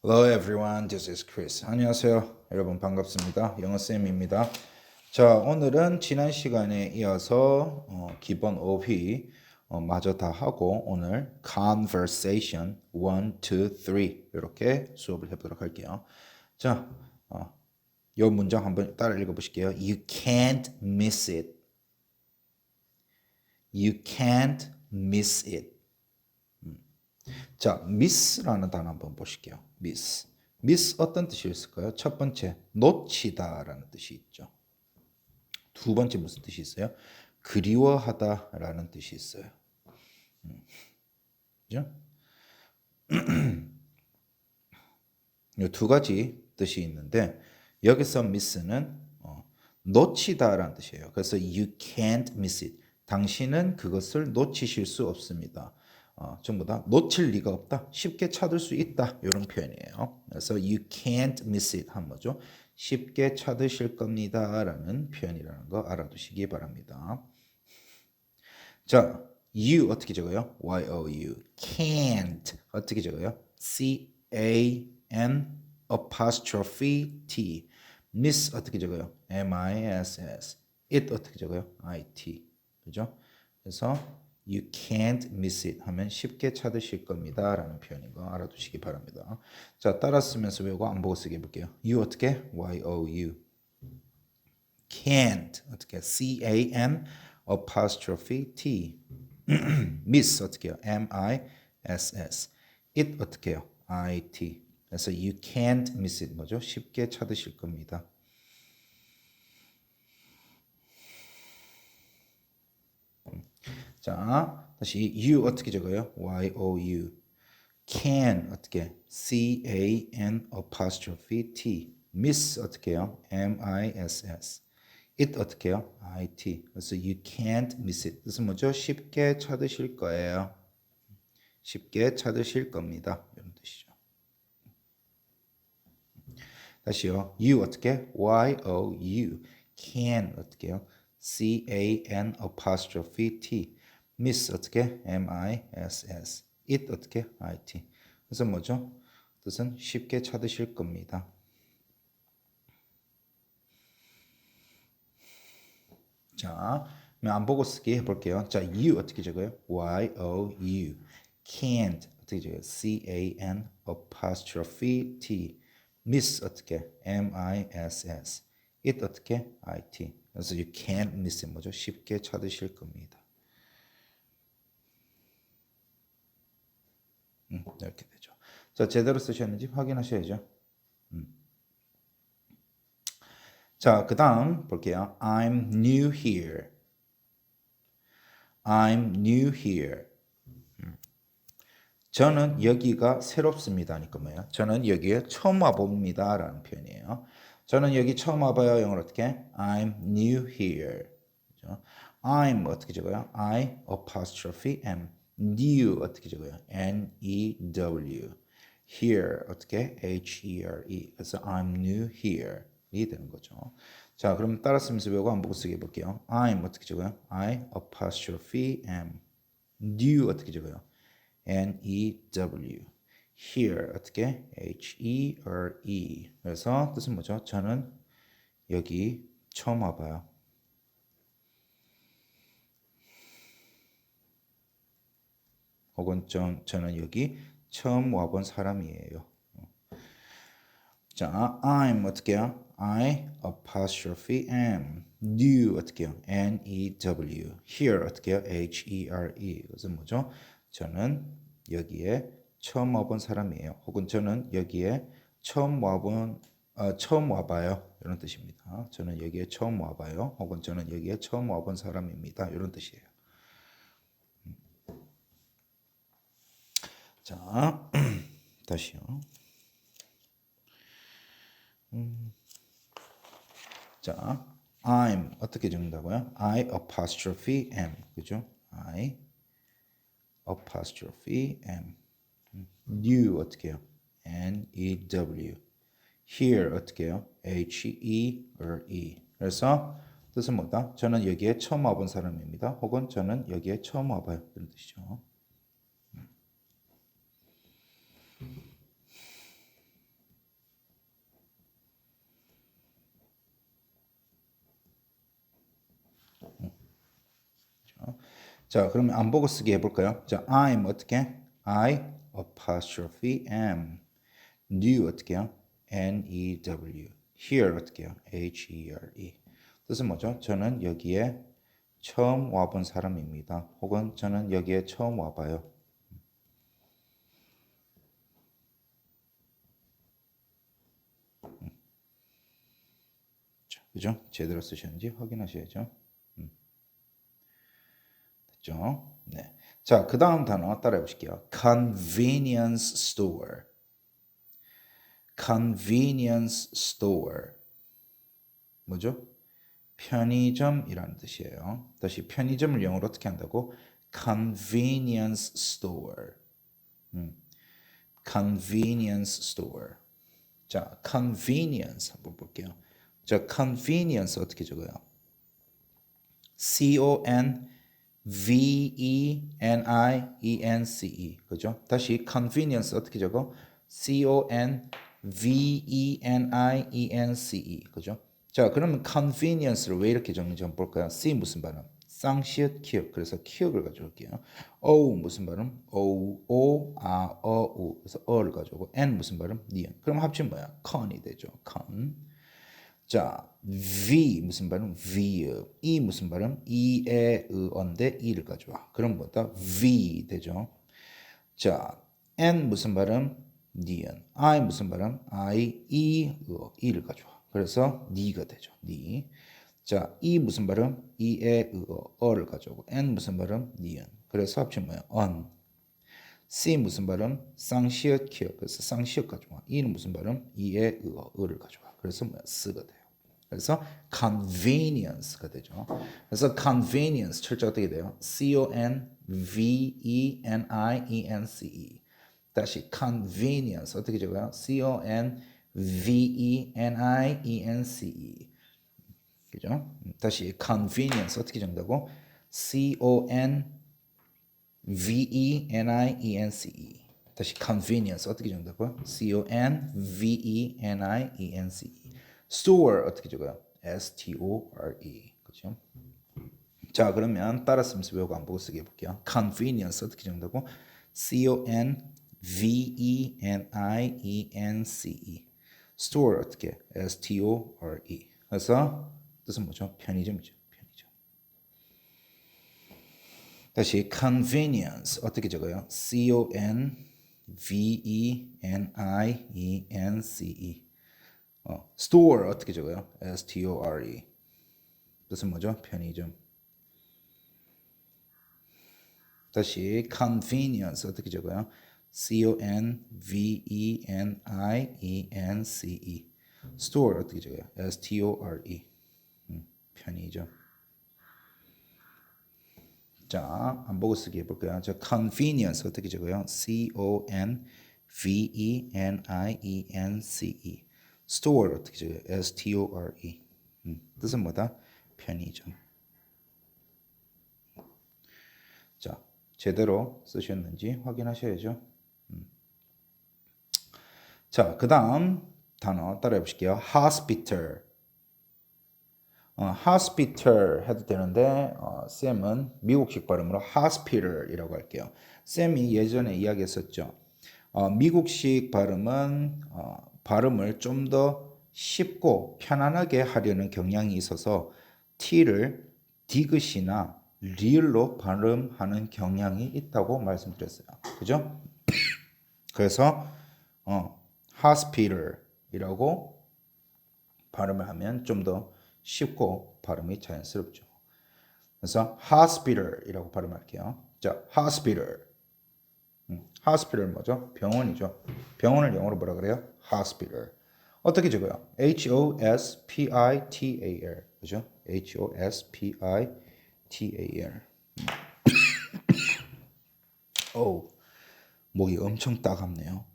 Hello everyone, this is Chris. 안녕하세요. 여러분 반갑습니다. 영어쌤입니다. 자, 오늘은 지난 시간에 이어서 기본 어휘 마저 다 하고 오늘 conversation 1, 2, 3 이렇게 수업을 해보도록 할게요. 자, 이 문장 한번 따라 읽어보실게요. You can't miss it. You can't miss it. 자, miss라는 단어 한번 보실게요. miss. miss 어떤 뜻이 있을까요? 첫 번째, 놓치다라는 뜻이 있죠. 두 번째 무슨 뜻이 있어요? 그리워하다라는 뜻이 있어요. 그죠? 이 두 가지 뜻이 있는데 여기서 miss는 놓치다라는 뜻이에요. 그래서 you can't miss it. 당신은 그것을 놓치실 수 없습니다. 전부 다 놓칠 리가 없다. 쉽게 찾을 수 있다. 이런 표현이에요. 그래서 you can't miss it 한 뭐죠? 쉽게 찾으실 겁니다. 라는 표현이라는 거 알아두시기 바랍니다. 자, you 어떻게 적어요? Y-O-U. can't 어떻게 적어요? C-A-N apostrophe T. miss 어떻게 적어요? M-I-S-S. it 어떻게 적어요? I-T. 그죠? 그래서 you can't miss it 하면 쉽게 찾으실 겁니다. 라는 표현인 거 알아두시기 바랍니다. 자, 따라 쓰면서 외우고 안 보고 쓰게 해볼게요. you 어떻게? Y-O-U. can't 어떻게? C-A-N apostrophe T. miss 어떻게 해요? M-I-S-S. it 어떻게 해요? I-T. 그래서 you can't miss it 뭐죠? 쉽게 찾으실 겁니다. 자, 다시 you 어떻게 적어요? Y-O-U. can 어떻게? C-A-N apostrophe T. miss 어떻게 해요? M-I-S-S. it 어떻게 해요? I-T. 그래서 you can't miss it. 뜻은 뭐죠? 쉽게 찾으실 거예요. 쉽게 찾으실 겁니다. 이런 뜻이죠. 다시요. you 어떻게? Y-O-U. can 어떻게 해요? C-A-N apostrophe T. miss 어떻게? M-I-S-S. it 어떻게? I-T. 그래서 뭐죠? 뜻은 쉽게 찾으실 겁니다. 자, 안 보고 쓰기 해볼게요. 자, you 어떻게 적어요? Y-O-U. can't 어떻게 적어요? C-A-N apostrophe T. miss 어떻게? M-I-S-S. it 어떻게? I-T. 그래서 you can't miss it 뭐죠? 쉽게 찾으실 겁니다. 이렇게 되죠. 자, 제대로 쓰셨는지 확인하셔야죠. 자, 그 다음 볼게요. I'm new here. I'm new here. 저는 여기가 새롭습니다. 하니까 뭐예요? 저는 여기에 처음 와봅니다. 라는 표현이에요. 저는 여기 처음 와봐요. 영어로 어떻게? I'm new here. 그죠? I'm 어떻게 적어요? I apostrophe M. new 어떻게 적어요? N-E-W. here 어떻게? H-E-R-E. 그래서 I'm new here. 이 되는 거죠. 자, 그럼 따라 쓰면서 외우고 한 보고 쓰게 해볼게요. I'm 어떻게 적어요? I apostrophe M. new 어떻게 적어요? N-E-W. here 어떻게? H-E-R-E. 그래서 뜻은 뭐죠? 저는 여기 처음 와봐요. 혹은 저는 여기 처음 와본 사람이에요. 자, I'm 어떻게 해요? I apostrophe M. new 어떻게 해요? N-E-W. here 어떻게 해요? H-E-R-E. 그래서 뭐죠? 저는 여기에 처음 와본 사람이에요. 혹은 저는 여기에 처음 와봐요. 이런 뜻입니다. 저는 여기에 처음 와봐요. 혹은 저는 여기에 처음 와본 사람입니다. 이런 뜻이에요. 자, 다시요. 자, I'm 어떻게 적는다고요? I apostrophe M. 그죠? I apostrophe M. new 어떻게 해요? N-E-W. here 어떻게 해요? H-E-R-E. 그래서 뜻은 뭐다? 저는 여기에 처음 와본 사람입니다. 혹은 저는 여기에 처음 와봐요. 이런 뜻이죠. 자, 그러면 안 보고 쓰기 해볼까요? 자, I'm 어떻게? I apostrophe am. new 어떻게 해요? N-E-W. here 어떻게 해요? H-E-R-E. 뜻은 뭐죠? 저는 여기에 처음 와본 사람입니다. 혹은 저는 여기에 처음 와봐요. 자, 그죠? 제대로 쓰셨는지 확인하셔야죠. 됐죠? 네. 자, 그 다음 단어 따라해 보실게요. convenience store. convenience store. 뭐죠? 편의점이라는 뜻이에요. 다시 편의점을 영어로 어떻게 한다고? convenience store. convenience store. 자, convenience 한번 볼게요. 자, convenience 어떻게 적어요? C-O-N-V-E-N-I-E-N-C-E. 그죠? 다시 convenience 어떻게 적어? C-O-N-V-E-N-I-E-N-C-E. 그죠? 자, 그러면 convenience를 왜 이렇게 적는지 한번 볼까요? C 무슨 발음? 쌍시읒 키읔. 그래서 키읔을 가져올게요. O 무슨 발음? O, O, 아, 어, 우. 그래서 어를 가져오고 N 무슨 발음? 니은. 그럼 합치면 뭐야? con이 되죠. con. 자, V 무슨 발음? V. E 무슨 발음? E에 의어인데 E를 가져와. 그럼 뭐다? V 되죠. 자, N 무슨 발음? 니은. I 무슨 발음? I, E, 의어. E를 가져와. 그래서 니가 되죠. 니. 자, E 무슨 발음? E에 의어. 어를 가져오고. N 무슨 발음? 니은. 그래서 합치면 뭐야? on. C 무슨 발음? 쌍시읒 키읔. 그래서 쌍시읒 가져와. E는 무슨 발음? E에 의어. 의를 가져와. 그래서 뭐야? 스가 돼요. 그래서 convenience가 되죠. 그래서 convenience 철자 어떻게 돼요? C-O-N-V-E-N-I-E-N-C-E. 다시 convenience 어떻게 적어요? C-O-N-V-E-N-I-E-N-C-E. 그죠? 다시 convenience 어떻게 적는다고? C-O-N-V-E-N-I-E-N-C-E. 다시 convenience 어떻게 적는다고요? C-O-N-V-E-N-I-E-N-C-E. store 어떻게 적어요? S-T-O-R-E. 그죠? 자, 그러면 따라 쓰면서 외우고 안 보고 쓰기 해볼게요. convenience 어떻게 적는다고? C-O-N-V-E-N-I-E-N-C-E. store 어떻게? S-T-O-R-E. 그래서 뜻은 뭐죠? 편의점이죠. 편의점. 다시 convenience 어떻게 적어요? C-O-N-V-E-N-I-E-N-C-E. store 어떻게 적어요? S-T-O-R-E. 뜻은 뭐죠? 편의점. 다시 convenience 어떻게 적어요? C-O-N-V-E-N-I-E-N-C-E. store 어떻게 적어요? S-T-O-R-E. 편의점. 자, 안 보고 쓰기 해볼까요? 저 convenience 어떻게 적어요? C-O-N-V-E-N-I-E-N-C-E. store 어떻게 적어요? S-T-O-R-E. 뜻은 뭐다? 편의점. 자, 제대로 쓰셨는지 확인하셔야죠. 자, 그 다음 단어 따라해 보실게요. hospital. hospital 해도 되는데 쌤은 미국식 발음으로 hospital이라고 할게요. 쌤이 예전에 이야기했었죠. 미국식 발음은 발음을 좀 더 쉽고 편안하게 하려는 경향이 있어서 t를 디귿이나 리을로 발음하는 경향이 있다고 말씀드렸어요. 그죠? 그래서 hospital이라고 발음을 하면 좀 더 쉽고 발음이 자연스럽죠. 그래서 hospital이라고 발음할게요. 자, hospital. hospital 뭐죠? 병원이죠. 병원을 영어로 뭐라 그래요? hospital. 어떻게 적어요? H-O-S-P-I-T-A-L. 그죠? H-O-S-P-I-T-A-L. 오, 목이 엄청 따갑네요.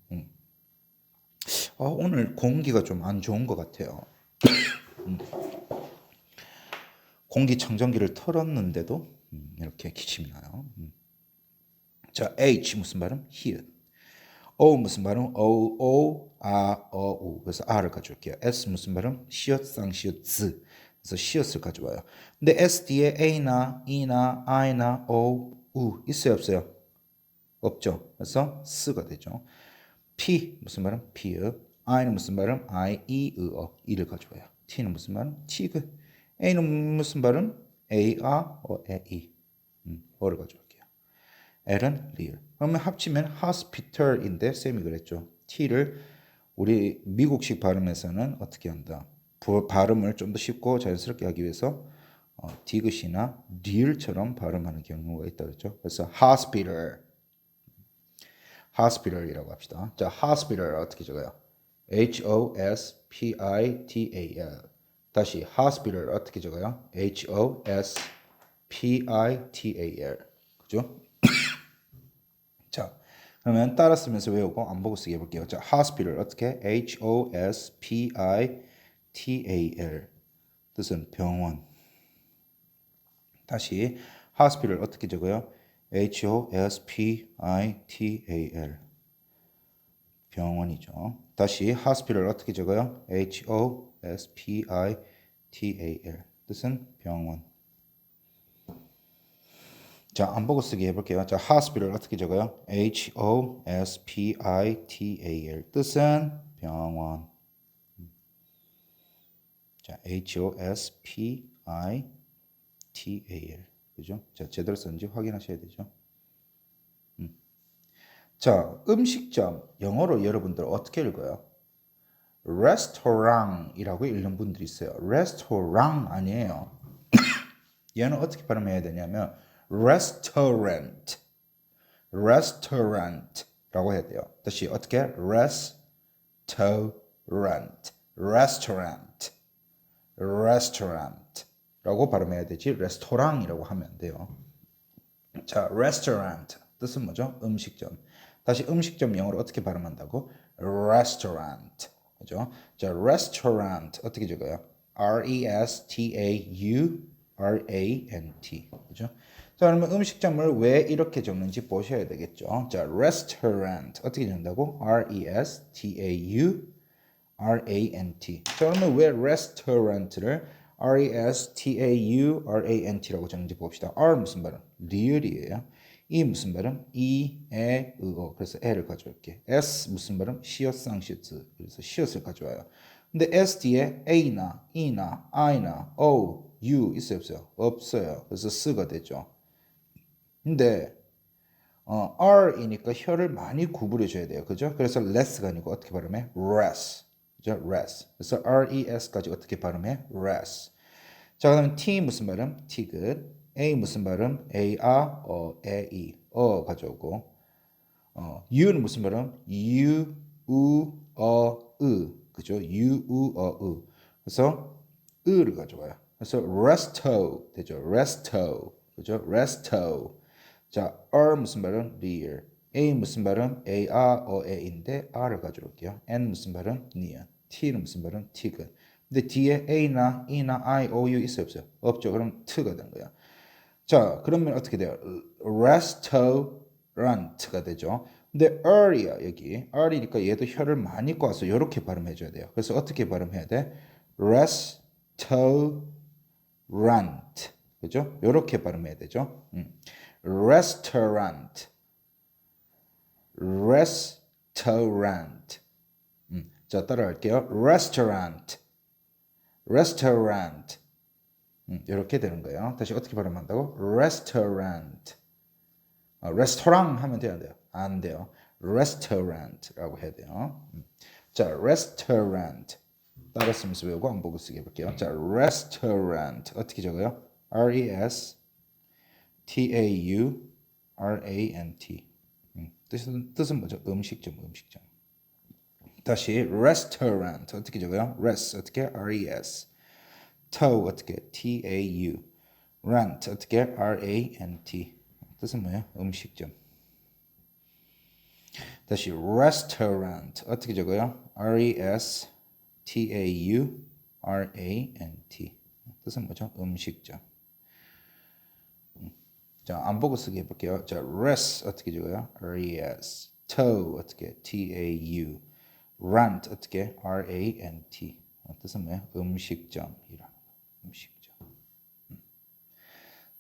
오늘 공기가 좀 안 좋은 것 같아요. 공기청정기를 털었는데도 이렇게 기침이 나요. 자, H 무슨 발음? 히읗. O 무슨 발음? O, O, 아, 어, 우. 그래서 R을 가져올게요. S 무슨 발음? 시읒, 쌍시읒, 즈. 그래서 시옷을 가져와요. 근데 S 뒤에 A나 E나 I나 O, U 있어요 없어요? 없죠. 그래서 쓰가 되죠. P 무슨 발음? 피읍. I는 무슨 발음? I, E, 어, E를 가져와요. T는 무슨 발음? 티귿. A는 무슨 발음? A, A, 에, E. 어를 가져올게요. L은 real. 그러면 합치면 hospital인데 쌤이 그랬죠. T를 우리 미국식 발음에서는 어떻게 한다? 발음을 좀 더 쉽고 자연스럽게 하기 위해서 디귿이나 real처럼 발음하는 경우가 있다 그랬죠. 그래서 hospital이라고 합시다. 자, hospital 어떻게 적어요? Hospital. 다시 hospital 어떻게 적어요? Hospital. 그죠? 자, 그러면 따라 쓰면서 외우고 안 보고 쓰기 해볼게요. 자, hospital 어떻게? Hospital. 뜻은 병원. 다시 hospital 어떻게 적어요? Hospital. 병원이죠. 다시 hospital 어떻게 적어요? Hospital. 뜻은 병원. 자, 안 보고 쓰기 해볼게요. 자, hospital 어떻게 적어요? Hospital. 뜻은 병원. 자, Hospital. 그죠? 자, 제대로 썼는지 확인하셔야 되죠. 자, 음식점 영어로 여러분들 어떻게 읽어요? restaurant이라고 읽는 분들이 있어요. restaurant 아니에요. 얘는 어떻게 발음해야 되냐면 restaurant라고 해야 돼요. 다시 어떻게? restaurant라고 발음해야 되지 레스토랑이라고 하면 안 돼요. 자, restaurant 뜻은 뭐죠? 음식점. 다시 음식점 영어로 어떻게 발음한다고? restaurant. 그죠? 자, restaurant 어떻게 적어요? restaurant. 그죠? 자, 그러면 음식점을 왜 이렇게 적는지 보셔야 되겠죠. 자, restaurant 어떻게 적는다고? restaurant. 자, 그러면 왜 restaurant를 restaurant라고 적는지 봅시다. R 무슨 발음? 리을이에요. E 무슨 발음? E, 에, 어. 그래서 에를 가져올게. S 무슨 발음? 시옷상시트. 그래서 시옷을 가져와요. 근데 S 뒤에 A나 E나 I나 O, U 있어요 없어요? 없어요. 그래서 스가 되죠. 근데 R이니까 혀를 많이 구부려줘야 돼요. 그죠? 그래서 less가 아니고 어떻게 발음해? rest. 그죠? rest. 그래서 res까지 어떻게 발음해? rest. 자, 그다음 T 무슨 발음? 티귿. A 무슨 발음? A, 에, E. 가져오고. U는 무슨 발음? U, U, 으. 그죠? U, U, 으. 그래서 으를 가져와요. 그래서 resto 되죠. resto. 그죠? resto. 자, R 무슨 발음? real. A 무슨 발음? A, 에인데 R을 가져올게요. N 무슨 발음? near. T는 무슨 발음? 티귿. 근데 뒤에 A나 E나 I, O, U 있어요 없어요? 없죠. 그럼 T가 되는 거야. 자, 그러면 어떻게 돼요? restaurant가 되죠. 근데 R이야 여기. R이니까 얘도 혀를 많이 꽈서 이렇게 발음해줘야 돼요. 그래서 어떻게 발음해야 돼? restaurant. 그죠? 이렇게 발음해야 되죠. restaurant. restaurant. 자, 따라할게요. restaurant. 이렇게 되는 거예요. 다시 어떻게 발음한다고? restaurant. 레스토랑 하면 돼요, 안 돼요? 안 돼요. restaurant라고 해야 돼요. 자, restaurant. 따라 쓰면서 외우고 안 보고 쓰게 해볼게요. 자, restaurant. 어떻게 적어요? restaurant. 뜻은 뭐죠? 음식점. 다시 restaurant. 어떻게 적어요? res. 어떻게? res. tau 어떻게? tau. rant 어떻게? rant. 뜻은 뭐예요? 음식점. 다시 restaurant 어떻게 적어요? restaurant. 뜻은 뭐죠? 음식점. 자, 안 보고 쓰기 해볼게요. 자, res 어떻게 적어요? res. tau 어떻게? tau. rant 어떻게? rant. 뜻은 뭐예요? 음식점이라. 음식이죠.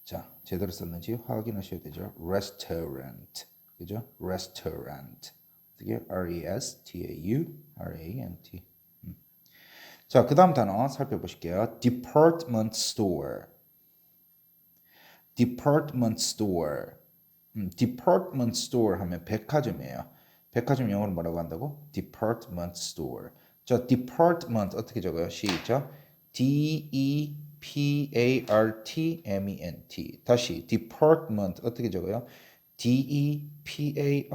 자, 제대로 썼는지 확인하셔야 되죠. restaurant. 그죠? restaurant. 어떻게? R-E-S-T-A-U-R-A-N-T. 자, 그 다음 단어 살펴보실게요. department store. department store. department store 하면 백화점이에요. 백화점 영어로 뭐라고 한다고? department store. 자, department 어떻게 적어요? 시작. D-E-P-A-R-T-M-E-N-T. 다시 department 어떻게 적어요? D-E-P-A-R-M-E-N-T.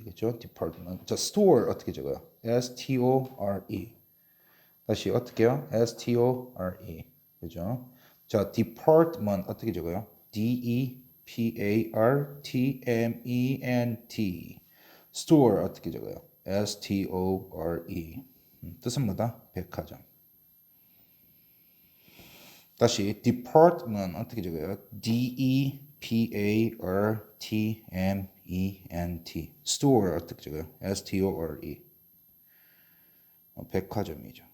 그렇죠? department. 자, store 어떻게 적어요? S-T-O-R-E. 다시 어떻게요? S-T-O-R-E. 그죠? 자, department 어떻게 적어요? D-E-P-A-R-T-M-E-N-T. store 어떻게 적어요? S-T-O-R-E. 뜻은 뭐다? 백화점. 다시 department 어떻게 적어요? D-E-P-A-R-T-M-E-N-T. store 어떻게 적어요? S-T-O-R-E. 백화점이죠.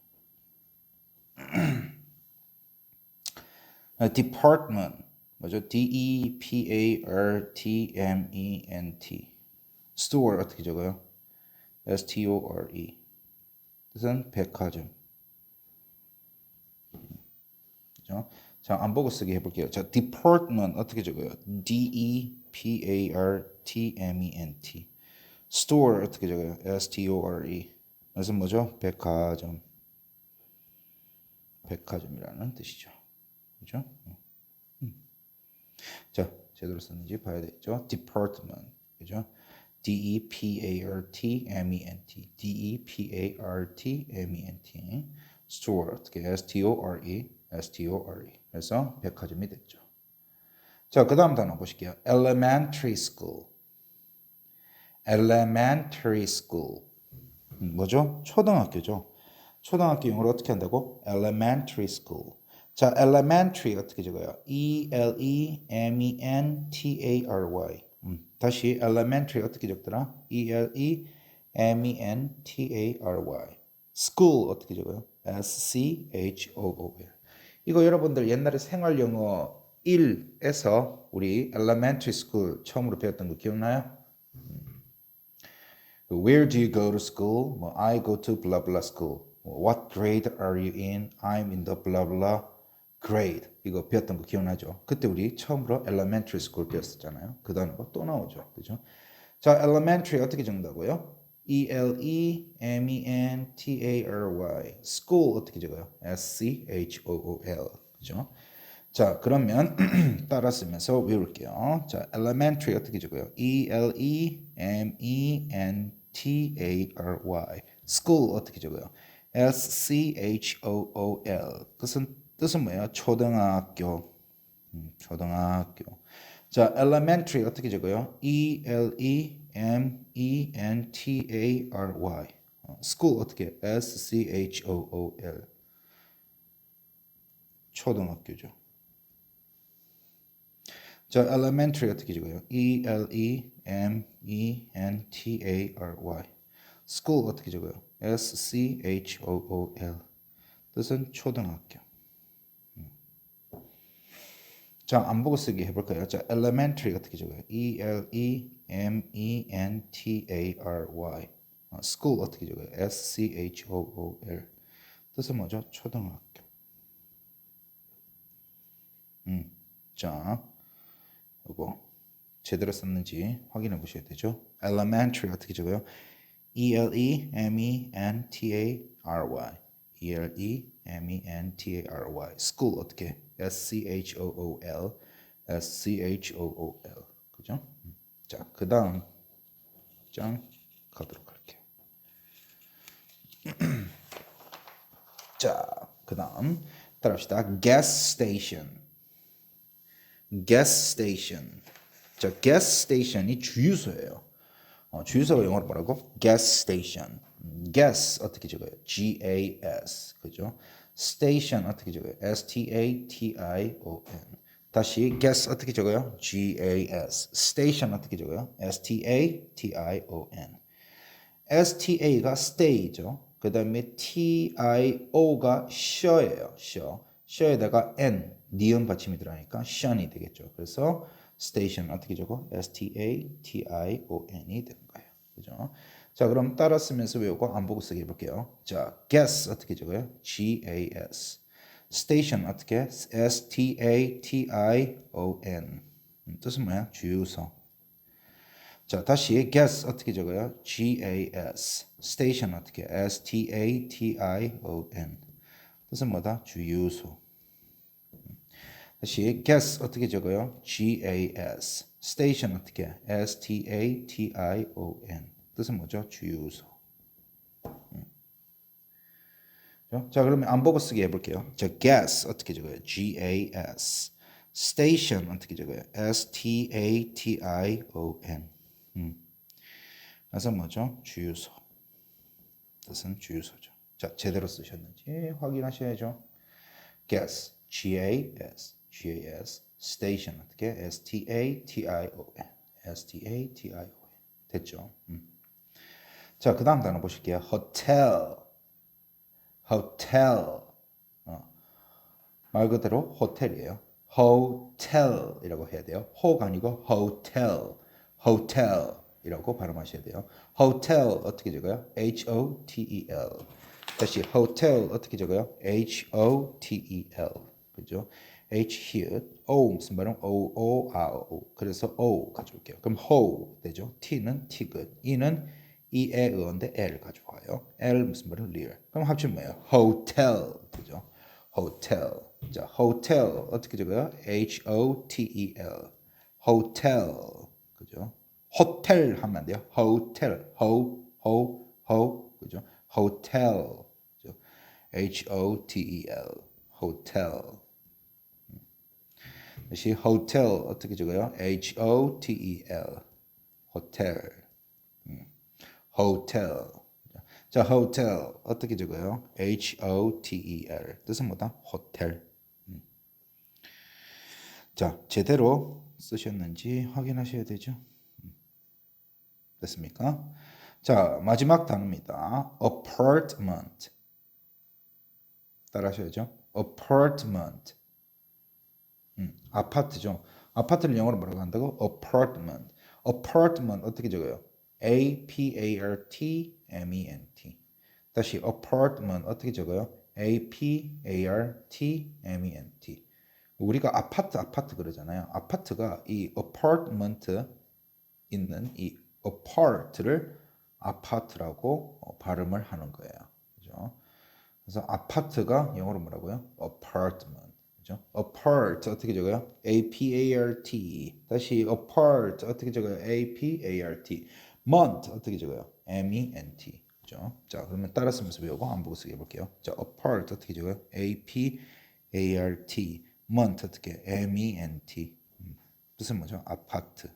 department 뭐죠? D-E-P-A-R-T-M-E-N-T. store 어떻게 적어요? S-T-O-R-E. 뜻은 백화점. 그죠? 자, 안 보고 쓰기 해볼게요. 자, department 어떻게 적어요? D-E-P-A-R-T-M-E-N-T. store 어떻게 적어요? S-T-O-R-E. 그래서 뭐죠? 백화점. 백화점이라는 뜻이죠. 그죠? 자, 제대로 썼는지 봐야 되겠죠? department. 그죠? D-E-P-A-R-T-M-E-N-T. D-E-P-A-R-T-M-E-N-T. store 어떻게? S-T-O-R-E. S-T-O-R-E. 그래서 백화점이 됐죠. 자, 그 다음 단어 보실게요. elementary school. elementary school. 뭐죠? 초등학교죠. 초등학교 영어로 어떻게 한다고? elementary school. 자, elementary 어떻게 적어요? E-L-E-M-E-N-T-A-R-Y. 다시 elementary 어떻게 적더라? E-L-E-M-E-N-T-A-R-Y. school 어떻게 적어요? S-C-H-O-O-L. 이거 여러분들 옛날에 생활 영어 1에서 우리 elementary school 처음으로 배웠던 거 기억나요? Where do you go to school? 뭐, I go to blah blah school. What grade are you in? I'm in the blah blah grade. 이거 배웠던 거 기억나죠? 그때 우리 처음으로 elementary school 배웠었잖아요. 그 단어가 또 나오죠. 그죠? 자, elementary 어떻게 적는다고요? E-L-E-M-E-N-T-A-R-Y. school 어떻게 적어요? S-C-H-O-O-L. 그죠? 자, 그러면 따라 쓰면서 외울게요. 자, elementary 어떻게 적어요? E-L-E-M-E-N-T-A-R-Y. school 어떻게 적어요? S-C-H-O-O-L. 뜻은 뭐예요? 초등학교. 초등학교. 자, elementary 어떻게 적어요? E-L-E-M-E-N-T-A-R-Y. school 어떻게? S-C-H-O-O-L. 초등학교죠. 자, elementary 어떻게 적어요? E-L-E-M-E-N-T-A-R-Y. school 어떻게 적어요? S-C-H-O-O-L. 뜻은 초등학교. 자, 안 보고 쓰기 해볼까요? 자, elementary 어떻게 적어요? E-L-E-M-E-N-T-A-R-Y. school 어떻게 적어요? S-C-H-O-O-L. 뜻은 뭐죠? 초등학교. 자, 이거 제대로 썼는지 확인해 보셔야 되죠. elementary 어떻게 적어요? E-L-E-M-E-N-T-A-R-Y. E-L-E-M-E-N-T-A-R-Y. school 어떻게? S-C-H-O-O-L. S-C-H-O-O-L. 그죠? 자, 그 다음 장 가도록 할게요. 자, 그 다음 따라합시다. gas station. gas station. 자, gas station이 주유소예요. 주유소가 영어로 뭐라고? gas station. gas 어떻게 적어요? G-A-S. 그죠? station 어떻게 적어요? S-T-A-T-I-O-N. 다시 gas 어떻게 적어요? G-A-S. station 어떻게 적어요? S-T-A-T-I-O-N. S-T-A가 stay죠. 그 다음에 tio가 shye예요. shye에다가 n, 니은 받침이 들어가니까 shun이 되겠죠. 그래서 station 어떻게 적어? station이 되는 거예요. 그죠? 자, 그럼 따라 쓰면서 외우고 안 보고 쓰기 해볼게요. 자, gas 어떻게 적어요? gas. station 어떻게? station. 뜻은 뭐야? 주유소. 자, 다시 gas 어떻게 적어요? gas. station 어떻게? station. 뜻은 뭐다? 주유소. 다시 gas 어떻게 적어요? gas. station 어떻게? station. 뜻은 뭐죠? 주유소. 자, 그러면 안 보고 쓰기 해볼게요. 자, gas 어떻게 적어요? gas. station 어떻게 적어요? station. 그래서 뭐죠? 주유소. 뜻은 주유소죠. 자, 제대로 쓰셨는지 확인하셔야죠. gas, gas. station 어떻게? station. 됐죠? 자, 그 다음 단어 보실게요. hotel. 말 그대로 호텔이에요. hotel이라고 해야 돼요. 호가 아니고 hotel이라고 발음하셔야 돼요. hotel 어떻게 적어요? hotel. 다시 hotel 어떻게 적어요? hotel. 그죠? h here, o 무슨 발음? o. 그래서 o 가져올게요. 그럼 ho 되죠? t는 티귿, e는 e의 의어인데 l 가져와요. l 무슨 발음? real. 그럼 합치면 뭐예요? hotel 그죠? hotel. 자, hotel 어떻게 적어요? hotel. hotel. 그죠? 호텔 하면 안 돼요. hotel. 그죠? hotel. 그죠? hotel. hotel. 다시 hotel 어떻게 적어요? hotel. hotel. hotel. 자, hotel 어떻게 적어요? hotel. 뜻은 뭐다? 호텔. 자, 제대로 쓰셨는지 확인하셔야 되죠. 됐습니까? 자, 마지막 단어입니다. apartment. 따라 하셔야죠. apartment. 아파트죠. 아파트를 영어로 뭐라고 한다고? apartment. apartment 어떻게 적어요? apartment. 다시 apartment 어떻게 적어요? apartment. 우리가 아파트 그러잖아요. 아파트가 이 apartment 있는 이 apart를 아파트라고 발음을 하는 거예요. 그죠? 그래서 아파트가 영어로 뭐라고요? apartment. 그죠? apart 어떻게 적어요? apart. 다시 apart 어떻게 적어요? apart. month 어떻게 적어요? ment. 그죠? 자, 그러면 따라 쓰면서 배우고 안 보고 쓰기 해볼게요. 자, apart 어떻게 적어요? apart. month 어떻게? ment. 뜻은 뭐죠? 아파트.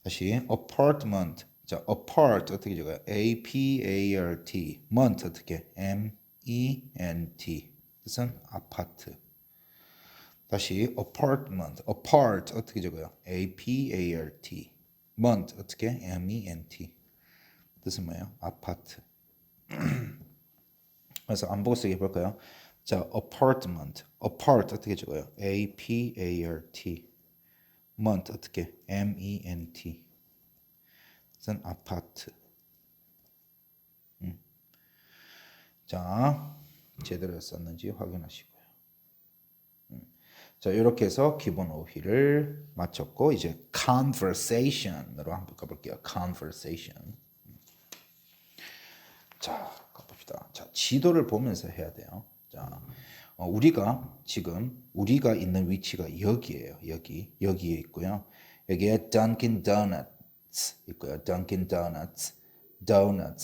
다시 apartment. 자, apart 어떻게 적어요? apart. month 어떻게? ment. 뜻은 아파트. 다시 apartment. apart 어떻게 적어요? apart. month 어떻게? ment. 뜻은 뭐예요? 아파트. 그래서 안 보고 쓰기 해볼까요? 자, apartment. apart 어떻게 적어요? apart. month 어떻게? ment. 뜻은 아파트. 자, 제대로 썼는지 확인하시고요. 자, 이렇게 해서 기본 어휘를 마쳤고 이제 conversation으로 한번 가볼게요. conversation. 자, 가봅시다. 자, 지도를 보면서 해야 돼요. 자, 우리가 있는 위치가 여기예요. 여기에 있고요. 여기에 Dunkin' Donuts 있고요. Dunkin' Donuts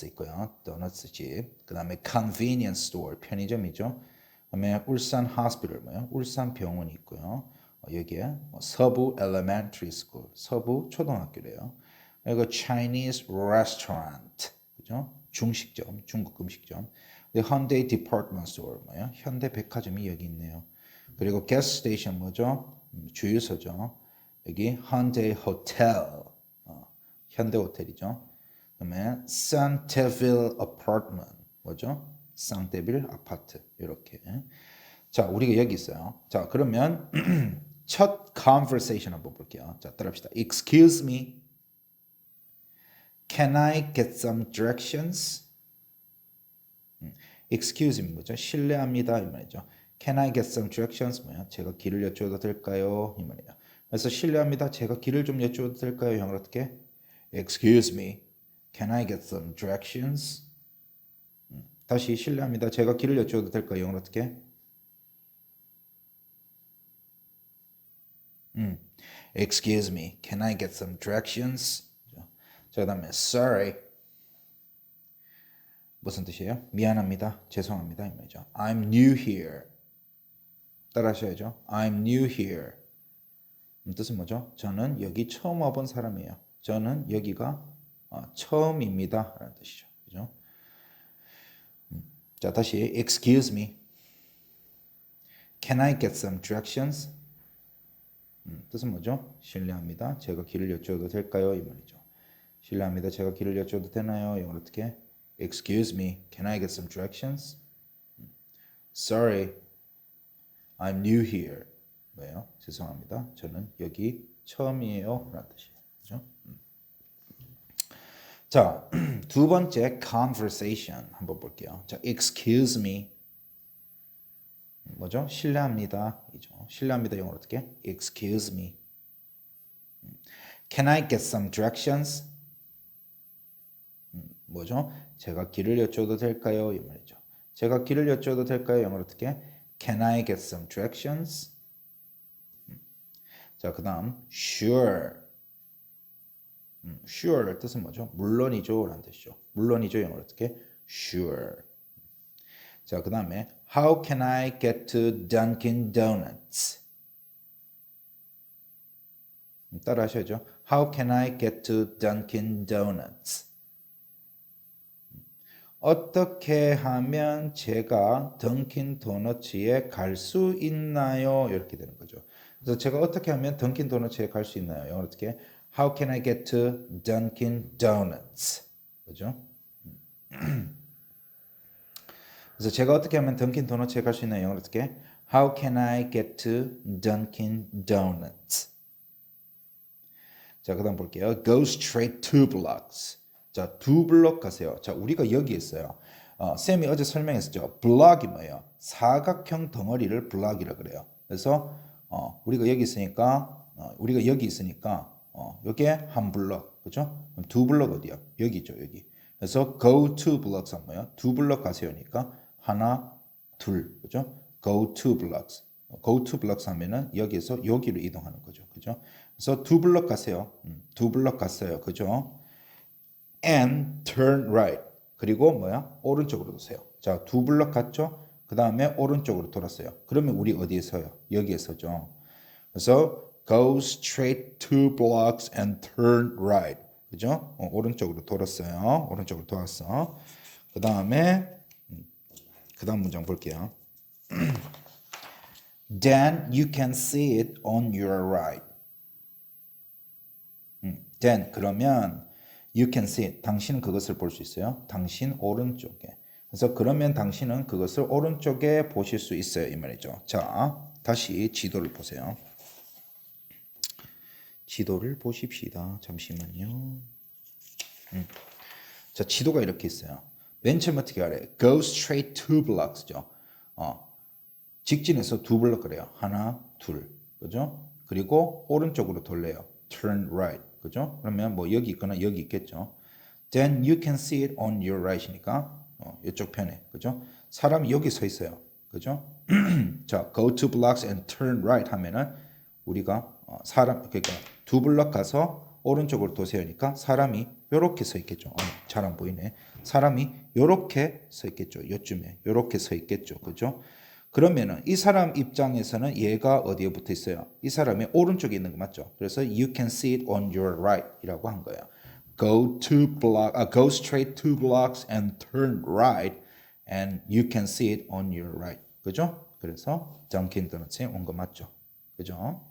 있고요. 도넛 집. 그다음에 convenience store 편의점이죠. 그다음에 울산 hospital 뭐요? 울산 병원이 있고요. 여기에 서부 elementary school 서부 초등학교래요. 그리고 Chinese restaurant 그죠? 중식점, 중국 음식점. 현대 디파트먼트 스토어 뭐예요? 현대 백화점이 여기 있네요. 그리고 gas station 뭐죠? 주유소죠. 여기 현대 호텔, 현대 호텔이죠. 그러면 상테빌 apartment 뭐죠? 상테빌 아파트 이렇게. 자, 우리가 여기 있어요. 자, 그러면 첫 conversation 한번 볼게요. 자, 따라합시다. Excuse me. Can I get some directions? Excuse me 뭐죠? 실례합니다 이 말이죠. Can I get some directions? 뭐야? 제가 길을 여쭈어도 될까요? 이 말이에요. 그래서 실례합니다. 제가 길을 좀 여쭈어도 될까요? 영어로 어떻게? Excuse me. Can I get some directions? 다시 실례합니다. 제가 길을 여쭈어도 될까요? 영어로 어떻게? Excuse me. Can I get some directions? 자, 그다음에 sorry. 무슨 뜻이에요? 미안합니다. 죄송합니다. 이 말이죠. I'm new here. 따라하셔야죠. I'm new here. 뜻은 뭐죠? 저는 여기 처음 와본 사람이에요. 저는 여기가 처음입니다. 라는 뜻이죠. 그죠? 자, 다시 excuse me. Can I get some directions? 뜻은 뭐죠? 실례합니다. 제가 길을 여쭈어도 될까요? 이 말이죠. 실례합니다. 제가 길을 여쭈어도 되나요? 영어로 어떻게? Excuse me. Can I get some directions? Sorry. I'm new here. 뭐예요? 죄송합니다. 저는 여기 처음이에요. 라는 뜻이에요. 그죠? 자, 두 번째 conversation 한번 볼게요. 자, excuse me. 뭐죠? 실례합니다. 이죠. 실례합니다. 영어로 어떻게? Excuse me. Can I get some directions? 뭐죠? 제가 길을 여쭈어도 될까요? 이 말이죠. 제가 길을 여쭈어도 될까요? 영어로 어떻게? Can I get some directions? 자, 그 다음 sure. sure의 뜻은 뭐죠? 물론이죠 라는 뜻이죠. 물론이죠. 영어로 어떻게? sure. 자, 그 다음에 How can I get to Dunkin' Donuts? 따라 하셔야죠. How can I get to Dunkin' Donuts? 어떻게 하면 제가 던킨 도너츠에 갈 수 있나요? 이렇게 되는 거죠. 그래서 제가 어떻게 하면 던킨 도너츠에 갈 수 있나요? 영어로 어떻게? How can I get to Dunkin' Donuts? 그죠? 그래서 제가 어떻게 하면 던킨 도너츠에 갈 수 있나요? 영어로 어떻게? How can I get to Dunkin' Donuts? 자, 그다음 볼게요. Go straight 2 blocks. 자, 2블럭 가세요. 자, 우리가 여기 있어요. 쌤이 어제 설명했었죠. 블럭이 뭐예요? 사각형 덩어리를 블럭이라 그래요. 그래서 우리가 여기 있으니까 요게 1블럭. 그죠? 그럼 2블럭 어디야? 여기 있죠, 여기. 그래서 go 2 blocks 한 뭐예요? 2블럭 가세요니까 하나, 둘. 그죠? go 2 blocks. go 2 blocks 하면은 여기에서 여기로 이동하는 거죠. 그죠? 그래서 2블럭 가세요. 2블럭 갔어요. 그죠? and turn right. 그리고 뭐야? 오른쪽으로 도세요. 자, 2블럭 갔죠? 그 다음에 오른쪽으로 돌았어요. 그러면 우리 어디에 서요? 여기에 서죠. 그래서 go straight 2 blocks and turn right. 그죠? 오른쪽으로 돌았어요. 오른쪽으로 돌았어. 그 다음에 그 다음 문장 볼게요. Then you can see it on your right. Then 그러면 you can see it. 당신은 그것을 볼 수 있어요. 당신 오른쪽에. 그래서 그러면 당신은 그것을 오른쪽에 보실 수 있어요. 이 말이죠. 자, 다시 지도를 보세요. 지도를 보십시다. 잠시만요. 자, 지도가 이렇게 있어요. 맨 처음 어떻게 하래? Go straight 2 blocks죠. 직진해서 2블럭 그래요. 하나, 둘. 그죠? 그리고 오른쪽으로 돌려요. Turn right. 그죠? 그러면 뭐 여기 있거나 여기 있겠죠. Then you can see it on your right이니까 이쪽 편에. 그죠? 사람이 여기 서 있어요. 그죠? 자, go 2 blocks and turn right 하면은 우리가 그러니까 2블럭 가서 오른쪽으로 도세요니까 사람이 요렇게 서 있겠죠. 잘 안 보이네. 사람이 요렇게 서 있겠죠. 요쯤에 요렇게 서 있겠죠. 그죠? 그러면은 이 사람 입장에서는 얘가 어디에 붙어 있어요? 이 사람이 오른쪽에 있는 거 맞죠? 그래서 you can see it on your right 이라고 한 거예요. Go straight 2 blocks and turn right and you can see it on your right. 그죠? 그래서 던킨 도너츠에 온 거 맞죠? 그죠?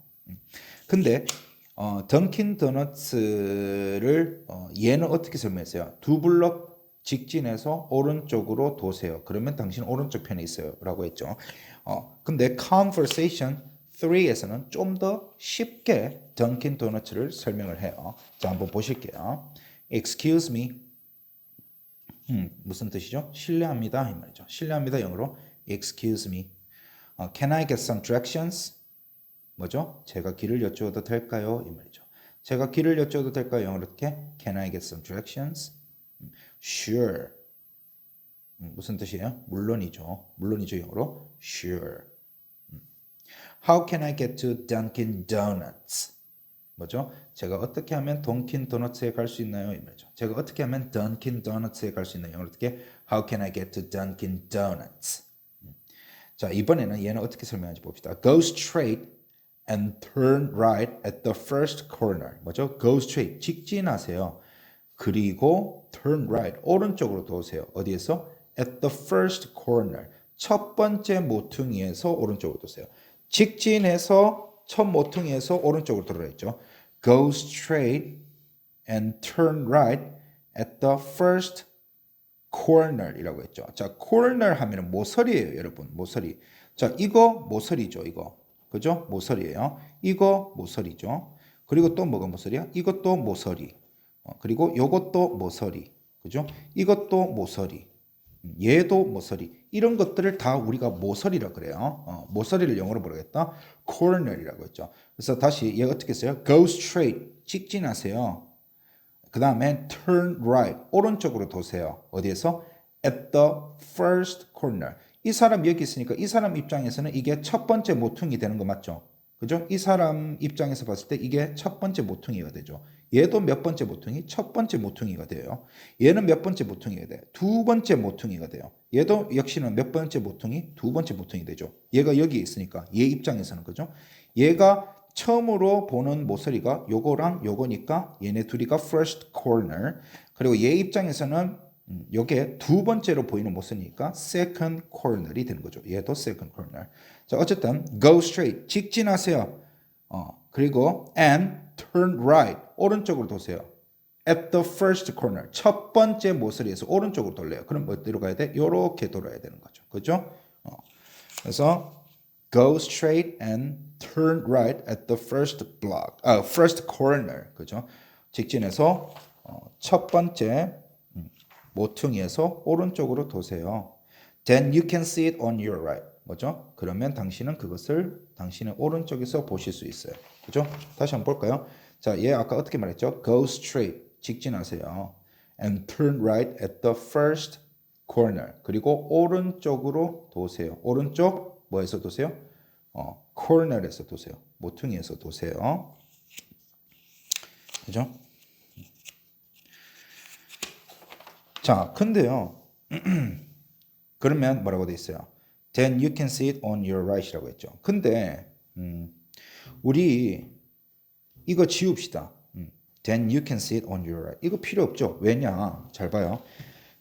근데 던킨 도너츠를 얘는 어떻게 설명했어요? 두 블럭 직진해서 오른쪽으로 도세요. 그러면 당신 오른쪽 편에 있어요. 라고 했죠. 근데 conversation 3에서는 좀 더 쉽게 던킨 도너츠를 설명을 해요. 자, 한번 보실게요. Excuse me. 무슨 뜻이죠? 실례합니다. 이 말이죠. 실례합니다. 영어로 excuse me. Can I get some directions? 뭐죠? 제가 길을 여쭈어도 될까요? 이 말이죠. 제가 길을 여쭈어도 될까요? 영어로 어떻게? Can I get some directions? Sure. 무슨 뜻이에요? 물론이죠. 물론이죠. 영어로 sure. How can I get to Dunkin' Donuts? 뭐죠? 제가 어떻게 하면 던킨 도너츠에 갈 수 있나요? 이 말이죠. 제가 어떻게 하면 던킨 도너츠에 갈 수 있나요? 영어로 어떻게? How can I get to Dunkin' Donuts? 자, 이번에는 얘는 어떻게 설명하는지 봅시다. Go straight and turn right at the first corner. 뭐죠? Go straight. 직진하세요. 그리고 turn right. 오른쪽으로 도세요. 어디에서? At the first corner. 첫 번째 모퉁이에서 오른쪽으로 도세요. 직진해서 첫 모퉁이에서 오른쪽으로 돌아라 했죠. Go straight and turn right at the first corner이라고 했죠. 자, corner 하면은 모서리예요, 여러분. 모서리. 자, 이거 모서리죠, 이거. 그죠? 모서리예요. 이거 모서리죠. 그리고 또 뭐가 모서리야? 이것도 모서리. 그리고 요것도 모서리. 그죠? 이것도 모서리. 얘도 모서리. 이런 것들을 다 우리가 모서리라 그래요. 모서리를 영어로 뭐라겠다? corner이라고 했죠. 그래서 다시 얘 어떻게 써요? Go straight. 직진하세요. 그 다음에 turn right. 오른쪽으로 도세요. 어디에서? At the first corner. 이 사람 여기 있으니까 이 사람 입장에서는 이게 첫 번째 모퉁이 되는 거 맞죠? 그죠? 이 사람 입장에서 봤을 때 이게 첫 번째 모퉁이가 되죠. 얘도 몇 번째 모퉁이? 첫 번째 모퉁이가 돼요. 얘는 몇 번째 모퉁이가 돼요? 두 번째 모퉁이가 돼요. 얘도 역시는 몇 번째 모퉁이? 두 번째 모퉁이 되죠. 얘가 여기 있으니까 얘 입장에서는 그죠? 얘가 처음으로 보는 모서리가 요거랑 요거니까 얘네 둘이가 first corner. 그리고 얘 입장에서는 요게 두 번째로 보이는 모습이니까 second corner이 되는 거죠. 얘도 second corner. 자, 어쨌든 go straight 직진하세요. 그리고 and turn right 오른쪽으로 도세요. At the first corner 첫 번째 모서리에서 오른쪽으로 돌려요. 그럼 어디로 가야 돼? 요렇게 돌아야 되는 거죠. 그죠? 그래서 go straight and turn right at the first corner. 그죠? 직진해서 첫 번째 모퉁이에서 오른쪽으로 도세요. Then you can see it on your right. 뭐죠? 그러면 당신은 그것을 당신의 오른쪽에서 보실 수 있어요. 그죠? 다시 한번 볼까요? 자, 얘 아까 어떻게 말했죠? Go straight. 직진하세요. And turn right at the first corner. 그리고 오른쪽으로 도세요. 오른쪽 뭐에서 도세요? corner에서 도세요. 모퉁이에서 도세요. 그죠? 자, 근데요. 그러면 뭐라고 돼 있어요? Then you can see it on your right이라고 했죠. 근데 우리 이거 지웁시다. Then you can see it on your right. 이거 필요 없죠. 왜냐? 잘 봐요.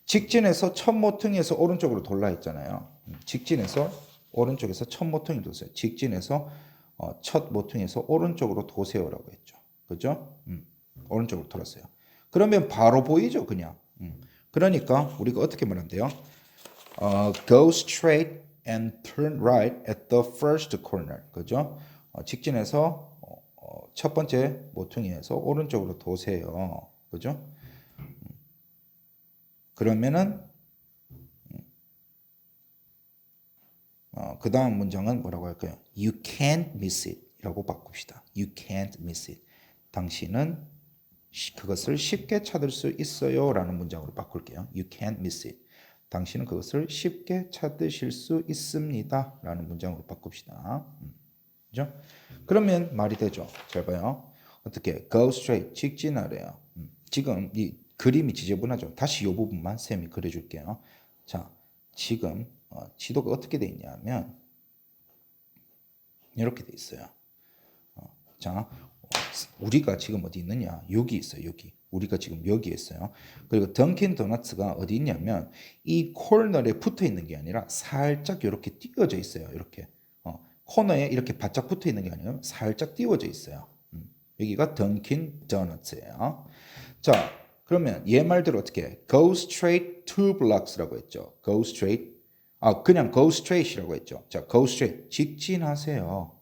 직진해서 첫 모퉁이에서 오른쪽으로 돌라 했잖아요. 직진해서 오른쪽에서 첫 모퉁이 도세요. 직진해서 첫 모퉁이에서 오른쪽으로 도세요라고 했죠. 그죠? 오른쪽으로 돌았어요. 그러면 바로 보이죠, 그냥. 그러니까 우리가 어떻게 말하면 돼요? Go straight and turn right at the first corner. 그죠? 직진해서 첫 번째 모퉁이에서 오른쪽으로 도세요. 그죠? 그러면은 그 다음 문장은 뭐라고 할까요? You can't miss it 라고 바꿉시다. You can't miss it. 당신은 그것을 쉽게 찾을 수 있어요 라는 문장으로 바꿀게요. You can't miss it. 당신은 그것을 쉽게 찾으실 수 있습니다 라는 문장으로 바꿉시다. 그죠? 그러면 말이 되죠. 잘 봐요. 어떻게? Go straight. 직진하래요. 지금 이 그림이 지저분하죠. 다시 이 부분만 쌤이 그려줄게요. 자, 지금 지도가 어떻게 돼 있냐면 이렇게 돼 있어요. 자, 우리가 지금 어디 있느냐? 여기 있어요. 여기. 우리가 지금 여기 있어요. 그리고 던킨 도너츠가 어디 있냐면 이 코너에 붙어 있는 게 아니라 살짝 이렇게 띄워져 있어요. 이렇게 코너에 이렇게 바짝 붙어 있는 게 아니라 살짝 띄워져 있어요. 여기가 던킨 도너츠예요. 자, 그러면 얘 말대로 어떻게 해? Go straight 2 blocks라고 했죠. Go straight. 그냥 go straight이라고 했죠. 자, go straight. 직진하세요.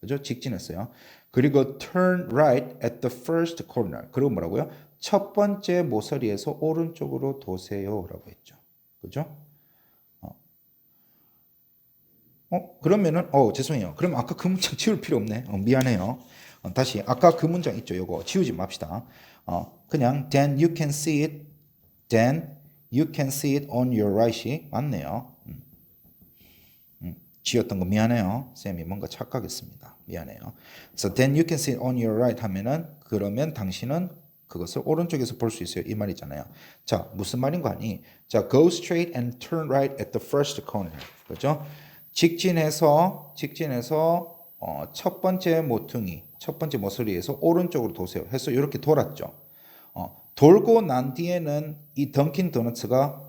그죠? 직진했어요. 그리고 turn right at the first corner. 그리고 뭐라고요? 첫 번째 모서리에서 오른쪽으로 도세요라고 했죠. 그죠? 그러면은 죄송해요. 그럼 아까 그 문장 지울 필요 없네. 미안해요. 다시 아까 그 문장 있죠. 요거 지우지 맙시다. 그냥 then you can see it. Then you can see it on your right이 맞네요. 지웠던 거 미안해요. 쌤이 뭔가 착각했습니다. 미안해요. So then you can see it on your right 하면은 그러면 당신은 그것을 오른쪽에서 볼 수 있어요. 이 말이잖아요. 자, 무슨 말인 거 아니? 자, go straight and turn right at the first corner. 그죠? 직진해서 첫 번째 모퉁이, 첫 번째 모서리에서 오른쪽으로 도세요. 해서 이렇게 돌았죠. 돌고 난 뒤에는 이 던킨 도너츠가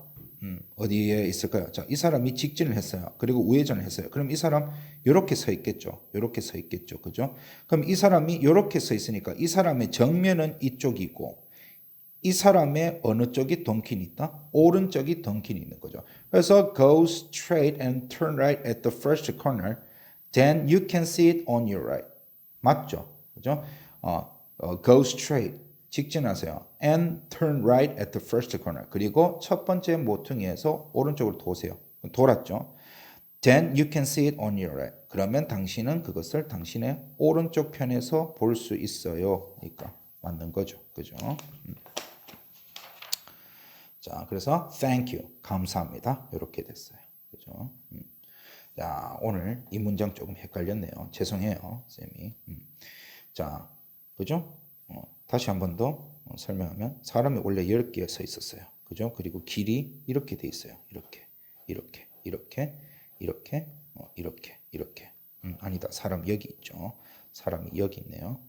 어디에 있을까요? 자, 이 사람이 직진을 했어요. 그리고 우회전을 했어요. 그럼 이 사람 이렇게 서 있겠죠. 이렇게 서 있겠죠. 그죠? 그럼 이 사람이 이렇게 서 있으니까 이 사람의 정면은 이쪽이고 이 사람의 어느 쪽이 던킨이 있다? 오른쪽이 던킨이 있는 거죠. 그래서 go straight and turn right at the first corner. Then you can see it on your right. 맞죠? 그죠? Go straight. 직진하세요. And turn right at the first corner. 그리고 첫 번째 모퉁이에서 오른쪽으로 도세요. 돌았죠? Then you can see it on your right. 그러면 당신은 그것을 당신의 오른쪽 편에서 볼 수 있어요. 그러니까 맞는 거죠. 그죠? 자, 그래서 thank you. 감사합니다. 이렇게 됐어요. 그죠? 자, 오늘 이 문장 조금 헷갈렸네요. 죄송해요, 쌤이. 자, 그죠? 다시 한 번 더 설명하면 사람이 원래 10개 서 있었어요. 그죠? 그리고 길이 이렇게 돼 있어요. 이렇게. 이렇게. 아니다. 사람 여기 있죠. 사람이 여기 있네요.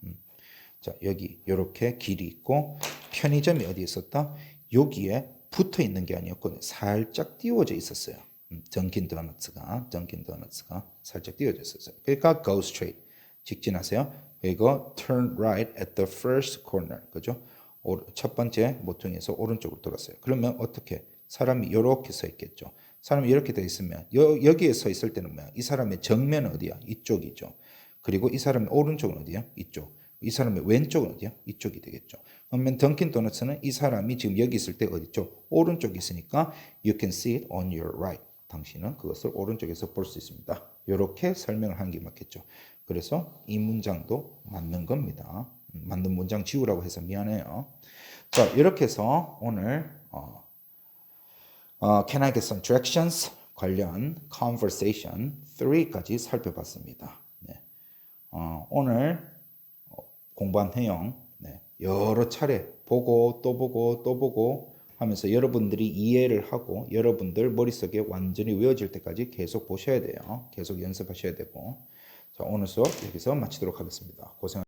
자, 여기 이렇게 길이 있고 편의점이 어디에 있었다? 여기에 붙어 있는 게 아니었고 살짝 띄워져 있었어요. 던킨 도너츠가 살짝 띄워져 있었어요. 그러니까 go straight. 직진하세요. 그리고 turn right at the first corner. 그죠? 첫 번째 모퉁이에서 오른쪽으로 돌았어요. 그러면 어떻게? 사람이 이렇게 서 있겠죠. 사람이 이렇게 돼 있으면 여기에 서 있을 때는 뭐야? 이 사람의 정면은 어디야? 이쪽이죠. 그리고 이 사람의 오른쪽은 어디야? 이쪽. 이 사람의 왼쪽은 어디야? 이쪽이 되겠죠. 그러면 던킨 도너츠는 이 사람이 지금 여기 있을 때 어디죠? 오른쪽에 있으니까 you can see it on your right. 당신은 그것을 오른쪽에서 볼 수 있습니다. 이렇게 설명을 하는 게 맞겠죠. 그래서 이 문장도 맞는 겁니다. 맞는 문장 지우라고 해서 미안해요. 자, 이렇게 해서 오늘 Can I get some directions? 관련 conversation 3까지 살펴봤습니다. 네. 오늘 공부한 내용 여러 차례 보고 또 보고 하면서 여러분들이 이해를 하고 여러분들 머릿속에 완전히 외워질 때까지 계속 보셔야 돼요. 계속 연습하셔야 되고. 자, 오늘 수업 여기서 마치도록 하겠습니다. 고생